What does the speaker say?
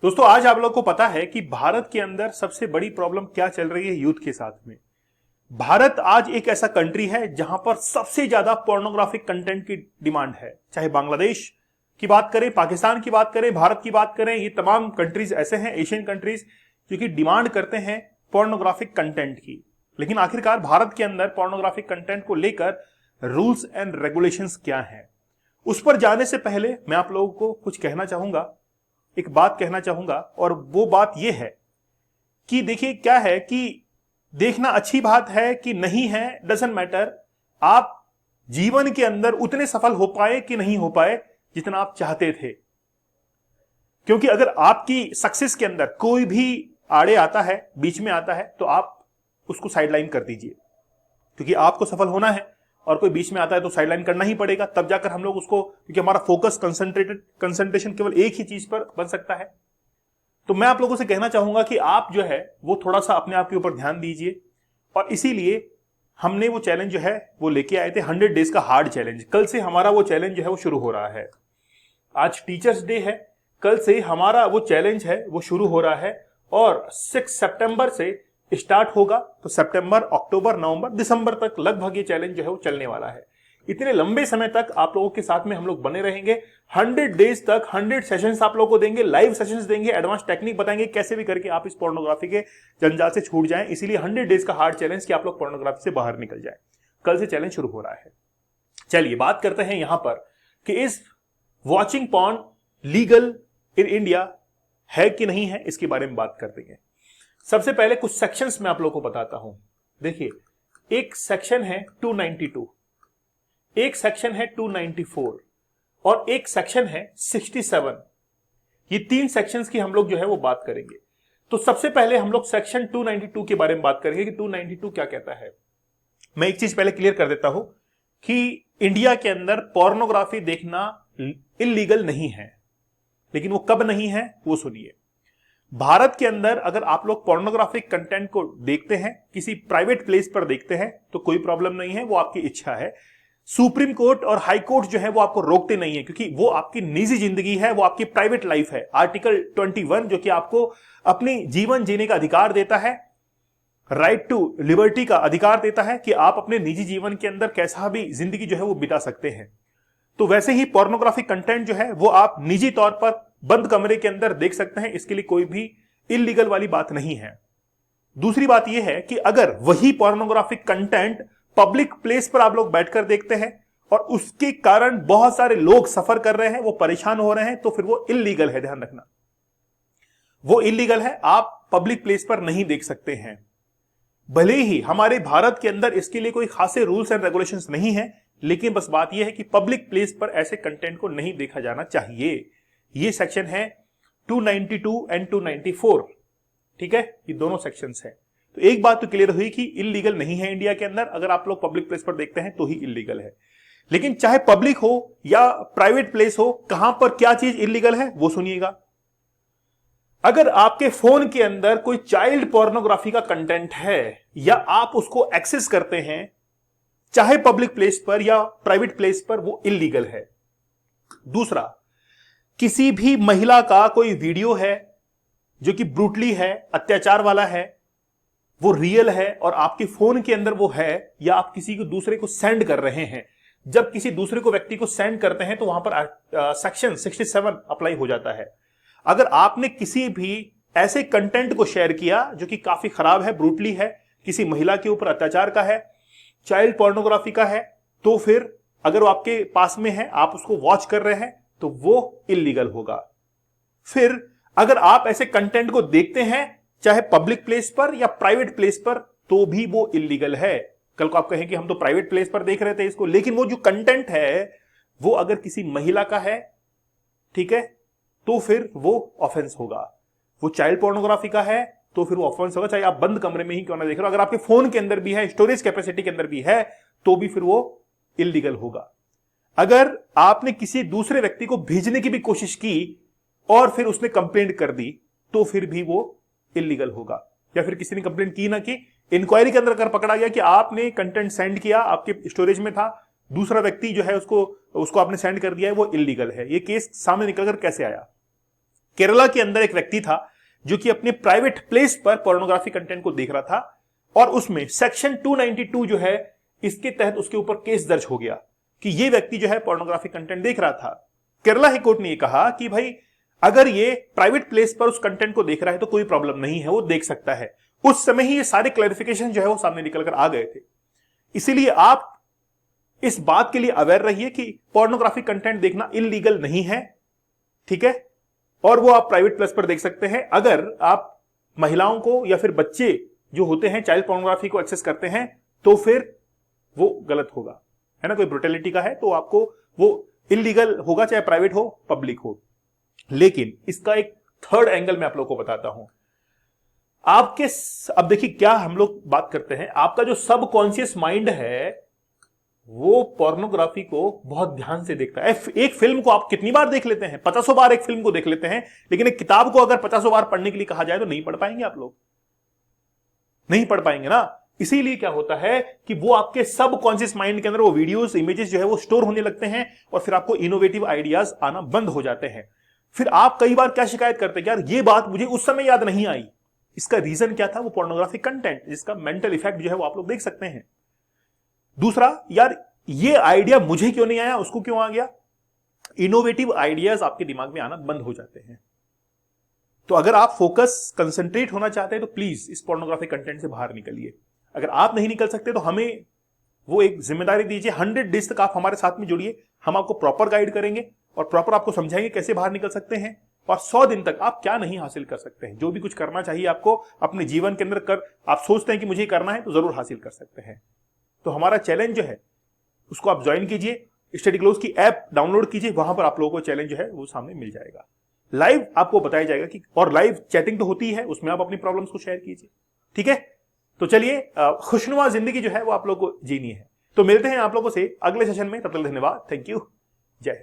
दोस्तों आज आप लोग को पता है कि भारत के अंदर सबसे बड़ी प्रॉब्लम क्या चल रही है यूथ के साथ में। भारत आज एक ऐसा कंट्री है जहां पर सबसे ज्यादा पोर्नोग्राफिक कंटेंट की डिमांड है। चाहे बांग्लादेश की बात करें, पाकिस्तान की बात करें, भारत की बात करें, ये तमाम कंट्रीज ऐसे हैं, एशियन कंट्रीज, जो कि डिमांड करते हैं पोर्नोग्राफिक कंटेंट की। लेकिन आखिरकार भारत के अंदर पोर्नोग्राफिक कंटेंट को लेकर रूल्स एंड रेगुलेशंस क्या हैं, उस पर जाने से पहले मैं आप लोगों को कुछ कहना चाहूंगा, एक बात कहना चाहूंगा। और वो बात यह है कि देखिए क्या है कि देखना अच्छी बात है कि नहीं है, डजंट मैटर। आप जीवन के अंदर उतने सफल हो पाए कि नहीं हो पाए जितना आप चाहते थे। क्योंकि अगर आपकी सक्सेस के अंदर कोई भी आड़े आता है, बीच में आता है, तो आप उसको साइडलाइन कर दीजिए। क्योंकि आपको सफल होना है और कोई बीच में आता है तो साइडलाइन करना ही पड़ेगा, तब जाकर हम लोग उसको, क्योंकि हमारा फोकस कंसंट्रेशन केवल एक ही चीज पर बन सकता है। तो मैं आप लोगों से कहना चाहूंगा कि आप जो है वो थोड़ा सा अपने आप के ऊपर ध्यान दीजिए। और इसीलिए हमने वो चैलेंज जो है वो लेके आए थे, 100 डेज का हार्ड चैलेंज। कल से हमारा वो चैलेंज जो है वो शुरू हो रहा है। आज टीचर्स डे है, कल से हमारा वो चैलेंज है वो शुरू हो रहा है और 6 सितंबर से स्टार्ट होगा। तो सितंबर, अक्टूबर, नवंबर, दिसंबर तक लगभग ये चैलेंज जो है वो चलने वाला है। इतने लंबे समय तक आप लोगों के साथ में हम लोग बने रहेंगे। 100 डेज तक 100 सेशंस आप लोगों को देंगे, लाइव सेशंस देंगे, एडवांस टेक्निक बताएंगे कैसे भी करके आप इस पोर्नोग्राफी के जंजाल से छूट जाएं। इसीलिए 100 डेज का हार्ड चैलेंज कि आप लोग पोर्नोग्राफी से बाहर निकल जाएं। कल से चैलेंज शुरू हो रहा है। चलिए बात करते हैं यहां पर कि इस watching porn legal in India है कि नहीं है, इसके बारे में बात करते हैं। सबसे पहले कुछ सेक्शंस मैं आप लोगों को बताता हूं। देखिए, एक सेक्शन है 292, एक सेक्शन है 294 और एक सेक्शन है 67। ये 3 सेक्शंस की हम लोग जो है वो बात करेंगे। तो सबसे पहले हम लोग सेक्शन 292 के बारे में बात करेंगे कि 292 क्या कहता है। मैं एक चीज पहले क्लियर कर देता हूं कि इंडिया के अंदर पोर्नोग्राफी देखना इल्लीगल नहीं है, लेकिन वो कब नहीं है वो सुनिए। भारत के अंदर अगर आप लोग पोर्नोग्राफिक कंटेंट को देखते हैं, किसी प्राइवेट प्लेस पर देखते हैं, तो कोई प्रॉब्लम नहीं है, वो आपकी इच्छा है। सुप्रीम कोर्ट और हाई कोर्ट जो है वो आपको रोकते नहीं है, क्योंकि वो आपकी निजी जिंदगी है, वो आपकी प्राइवेट लाइफ है। आर्टिकल 21 जो कि आपको अपनी जीवन जीने का अधिकार देता है, राइट टू लिबर्टी का अधिकार देता है कि आप अपने निजी जीवन के अंदर कैसा भी जिंदगी जो है वो बिता सकते हैं। तो वैसे ही पोर्नोग्राफिक कंटेंट जो है वो आप निजी तौर पर बंद कमरे के अंदर देख सकते हैं, इसके लिए कोई भी इल्लीगल वाली बात नहीं है। दूसरी बात यह है कि अगर वही पोर्नोग्राफिक कंटेंट पब्लिक प्लेस पर आप लोग बैठकर देखते हैं और उसके कारण बहुत सारे लोग सफर कर रहे हैं, वो परेशान हो रहे हैं, तो फिर वो इल्लीगल है। ध्यान रखना, वो इल्लीगल है, आप पब्लिक प्लेस पर नहीं देख सकते हैं। भले ही हमारे भारत के अंदर इसके लिए कोई खासे रूल्स एंड रेगुलेशंस नहीं है, लेकिन बस बात यह है कि पब्लिक प्लेस पर ऐसे कंटेंट को नहीं देखा जाना चाहिए। ये सेक्शन है 292 एंड 294, ठीक है, ये दोनों सेक्शंस हैं। तो एक बात तो क्लियर हुई कि इल्लीगल नहीं है इंडिया के अंदर, अगर आप लोग पब्लिक प्लेस पर देखते हैं तो ही इल्लीगल है। लेकिन चाहे पब्लिक हो या प्राइवेट प्लेस हो, कहां पर क्या चीज इल्लीगल है वो सुनिएगा। अगर आपके फोन के अंदर कोई चाइल्ड पोर्नोग्राफी का कंटेंट है या आप उसको एक्सेस करते हैं, चाहे पब्लिक प्लेस पर या प्राइवेट प्लेस पर, वो इल्लीगल है। दूसरा, किसी भी महिला का कोई वीडियो है जो कि ब्रूटली है, अत्याचार वाला है, वो रियल है और आपके फोन के अंदर वो है, या आप किसी को दूसरे को सेंड कर रहे हैं, जब किसी दूसरे को व्यक्ति को सेंड करते हैं तो वहां पर सेक्शन 67 अप्लाई हो जाता है। अगर आपने किसी भी ऐसे कंटेंट को शेयर किया जो कि काफी खराब है, ब्रूटली है, किसी महिला के ऊपर अत्याचार का है, चाइल्ड पोर्नोग्राफी का है, तो फिर अगर वो आपके पास में है, आप उसको वॉच कर रहे हैं, तो वो इल्लीगल होगा। फिर अगर आप ऐसे कंटेंट को देखते हैं चाहे पब्लिक प्लेस पर या प्राइवेट प्लेस पर, तो भी वो इल्लीगल है। कल को आप कहें कि हम तो प्राइवेट प्लेस पर देख रहे थे इसको, लेकिन वो जो कंटेंट है वो अगर किसी महिला का है, ठीक है, तो फिर वो ऑफेंस होगा। वो चाइल्ड पोर्नोग्राफी का है तो फिर वो ऑफेंस होगा, चाहे आप बंद कमरे में ही क्यों ना देख रहे हो। अगर आपके फोन के अंदर भी है, स्टोरेज कैपेसिटी के अंदर भी है, तो भी फिर वो इल्लीगल होगा। अगर आपने किसी दूसरे व्यक्ति को भेजने की भी कोशिश की और फिर उसने कंप्लेंट कर दी, तो फिर भी वो इल्लीगल होगा। या फिर किसी ने कंप्लेंट की ना की, इंक्वायरी के अंदर अगर पकड़ा गया कि आपने कंटेंट सेंड किया, आपके स्टोरेज में था, दूसरा व्यक्ति जो है उसको आपने सेंड कर दिया है, वो इल्लीगल है। ये केस सामने निकलकर कैसे आया? केरला के अंदर एक व्यक्ति था जो कि अपने प्राइवेट प्लेस पर पोर्नोग्राफी कंटेंट को देख रहा था और उसमें सेक्शन 292 जो है इसके तहत उसके ऊपर केस दर्ज हो गया कि ये व्यक्ति जो है पोर्नोग्राफी कंटेंट देख रहा था। केरला हाई कोर्ट ने ये कहा कि भाई अगर ये प्राइवेट प्लेस पर उस कंटेंट को देख रहा है तो कोई प्रॉब्लम नहीं है, वो देख सकता है। उस समय ही ये सारे क्लैरिफिकेशन जो है वो सामने निकल कर आ गए थे। इसीलिए आप इस बात के लिए अवेयर रहिए कि पोर्नोग्राफी कंटेंट देखना इलीगल नहीं है, ठीक है, और वो आप प्राइवेट प्लेस पर देख सकते हैं। अगर आप महिलाओं को या फिर बच्चे जो होते हैं चाइल्ड पोर्नोग्राफी को एक्सेस करते हैं तो फिर वो गलत होगा, है ना, कोई ब्रुटैलिटी का है तो आपको वो इलीगल होगा, चाहे प्राइवेट हो पब्लिक हो। लेकिन इसका एक थर्ड एंगल मैं आप लोगों को बताता हूं। आपके अब देखिए क्या हम लोग बात करते हैं, आपका जो सबकॉन्शियस माइंड है वो पोर्नोग्राफी को बहुत ध्यान से देखता है। एक फिल्म को आप कितनी बार देख लेते हैं, 50 बार एक फिल्म को देख लेते हैं, लेकिन एक किताब को अगर 50 बार पढ़ने के लिए कहा जाए तो नहीं पढ़ पाएंगे आप लोग, नहीं पढ़ पाएंगे ना। इसीलिए क्या होता है कि वो आपके सबकॉन्शियस माइंड के अंदर वो वीडियोस इमेजेस जो है वो स्टोर होने लगते हैं और फिर आपको इनोवेटिव आइडियाज आना बंद हो जाते हैं। फिर आप कई बार क्या शिकायत करते हैं, यार ये बात मुझे उस समय याद नहीं आई। इसका रीजन क्या था, वो पोर्नोग्राफिक कंटेंट जिसका मेंटल इफेक्ट जो है वो आप लोग देख सकते हैं। दूसरा, यार ये आइडिया मुझे क्यों नहीं आया, उसको क्यों आ गया। इनोवेटिव आइडियाज आपके दिमाग में आना बंद हो जाते हैं। तो अगर आप फोकस कंसंट्रेट होना चाहते हैं तो प्लीज इस पोर्नोग्राफिक कंटेंट से बाहर निकलिए। अगर आप नहीं निकल सकते तो हमें वो एक जिम्मेदारी दीजिए, 100 डेज तक आप हमारे साथ में जुड़िए, हम आपको प्रॉपर गाइड करेंगे और प्रॉपर आपको समझाएंगे कैसे बाहर निकल सकते हैं और 100 दिन तक आप क्या नहीं हासिल कर सकते हैं। जो भी कुछ करना चाहिए आपको अपने जीवन के अंदर कर आप सोचते हैं कि मुझे करना है तो जरूर हासिल कर सकते हैं। तो हमारा चैलेंज जो है उसको आप ज्वाइन कीजिए, स्टडी क्लोज की ऐप डाउनलोड कीजिए, वहां पर आप लोगों को चैलेंज जो है वो सामने मिल जाएगा। लाइव आपको बताया जाएगा कि, और लाइव चैटिंग तो होती है, उसमें आप अपनी प्रॉब्लम्स को शेयर कीजिए, ठीक है। तो चलिए खुशनुमा जिंदगी जो है वो आप लोगों को जीनी है। तो मिलते हैं आप लोगों से अगले सेशन में, तब तक धन्यवाद, थैंक यू, जय हिंद।